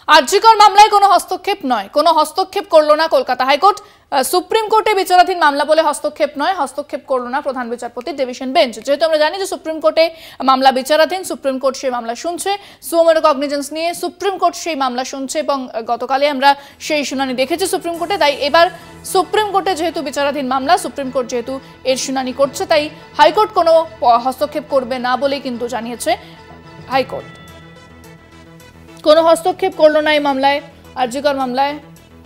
আরজিকর মামলায় কোনো হস্তক্ষেপ নয়, কোনো হস্তক্ষেপ করলো না কলকাতা হাইকোর্ট। সুপ্রিম কোর্টে বিচারাধীন মামলা বলে হস্তক্ষেপ নয়, হস্তক্ষেপ করলো না প্রধান বিচারপতির ডিভিশন বেঞ্চ। যেহেতু আমরা জানি যে সুপ্রিম কোর্টে মামলা বিচারাধীন, সুপ্রিম কোর্ট সেই মামলা শুনছে, সুমোটো কগনিজেন্স নিয়ে সুপ্রিম কোর্ট সেই মামলা শুনছে এবং গতকালই আমরা সেই শুনানি দেখেছি সুপ্রিম কোর্টে। তাই এবার সুপ্রিম কোর্টে যেহেতু বিচারাধীন মামলা, সুপ্রিম কোর্ট যেহেতু এর শুনানি করছে, তাই হাইকোর্ট কোনো হস্তক্ষেপ করবে না বলেই কিন্তু জানিয়েছে হাইকোর্ট। কোনো হস্তক্ষেপ করলো না এই মামলায়, আরজিকর মামলায়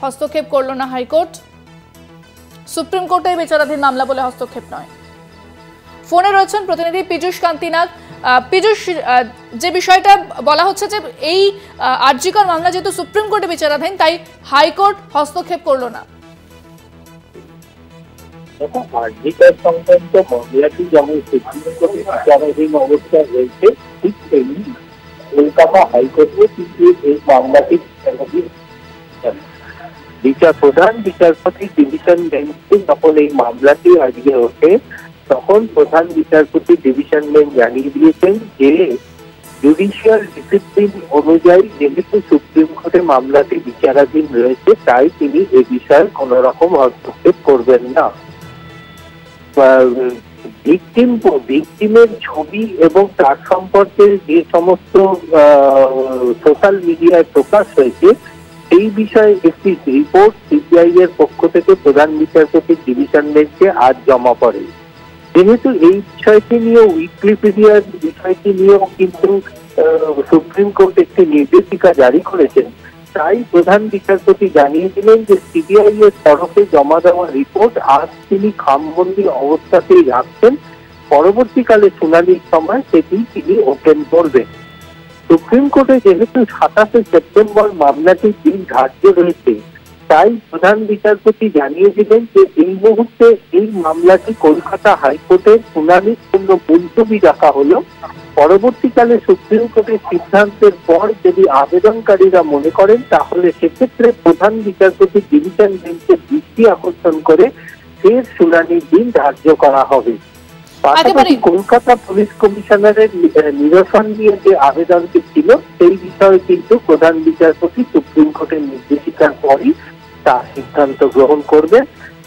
হস্তক্ষেপ করলো না হাইকোর্ট। সুপ্রিম কোর্টে বিচারাধীন মামলা বলে হস্তক্ষেপ নয়। ফোনে রয়েছেন প্রতিনিধি পীযূষ কান্তিনাগ। পীযূষ, যে বিষয়টা বলা হচ্ছে যে এই আরজিকর মামলা যেহেতু সুপ্রিম কোর্টে বিচারাধীন, তাই হাইকোর্ট হস্তক্ষেপ করলো না। আরজিকর সংক্রান্ত মামলাটি যেমন সুপ্রিম কোর্টে বিচারাধীন অবস্থায় রয়েছে, ঠিক তেমনি কলকাতা হাইকোর্টে কিন্তু এই মামলাটি প্রধান বিচারপতি ডিভিশন বেঞ্চে যখন এই মামলাটি আজকে ওঠে, তখন প্রধান বিচারপতি ডিভিশন বেঞ্চ জানিয়ে দিয়েছেন যে জুডিশিয়াল ডিসিপ্লিন অনুযায়ী যেহেতু সুপ্রিম কোর্টে মামলাটি বিচারাধীন রয়েছে, তাই তিনি এ বিষয়ে কোন রকম হস্তক্ষেপ করবেন না। ভিকটিমের ছবি এবং তার সম্পর্কে যে সমস্ত সোশ্যাল মিডিয়ায় প্রকাশ হয়েছে, এই বিষয়ে একটি রিপোর্ট সিবিআই এর পক্ষ থেকে প্রধান বিচারপতির ডিভিশন বেঞ্চে আজ জমা পড়ে। যেহেতু এই বিষয়টি নিয়ে উইকিপিডিয়ার বিষয়টি নিয়েও কিন্তু সুপ্রিম কোর্ট একটি নির্দেশিকা জারি করেছেন, তাই প্রধান বিচারপতি জানিয়ে দিলেন যে সিবিআই এর তরফে জমা দেওয়া রিপোর্ট আজ তিনি খামবন্দি অবস্থাতেই রাখছেন, পরবর্তীকালে শুনানির সময় সেটি তিনি ওপেন করবেন। সুপ্রিম কোর্টে যেহেতু 27 সেপ্টেম্বর মামলাটির দিন ধার্য রয়েছে, তাই প্রধান বিচারপতি জানিয়ে দিলেন যে এই মুহূর্তে এই মামলাটি কলকাতা হাইকোর্টের শুনানির জন্য মুলতবি রাখা হলো। পরবর্তীকালে সুপ্রিম কোর্টের সিদ্ধান্তের পর যদি আবেদনকারীরা মনে করেন, তাহলে সেক্ষেত্রে প্রধান বিচারপতি ডিভিশন বেঞ্চের দৃষ্টি আকর্ষণ করে ফের শুনানির দিন ধার্য করা হবে। পাশাপাশি কলকাতা পুলিশ কমিশনারের নিরসন নিয়ে যে আবেদনটি ছিল, সেই বিষয়ে কিন্তু প্রধান বিচারপতি সুপ্রিম কোর্টের নির্দেশিকার পরই তা সিদ্ধান্ত গ্রহণ করবেন,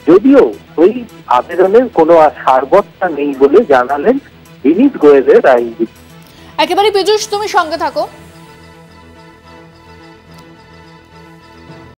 যদিও ওই আবেদনের কোনো সারবত্তা নেই বলে জানালেন বিনীত গোয়েলের আইনজীবী। একেবারে পীযূষ, তুমি সঙ্গে থাকো।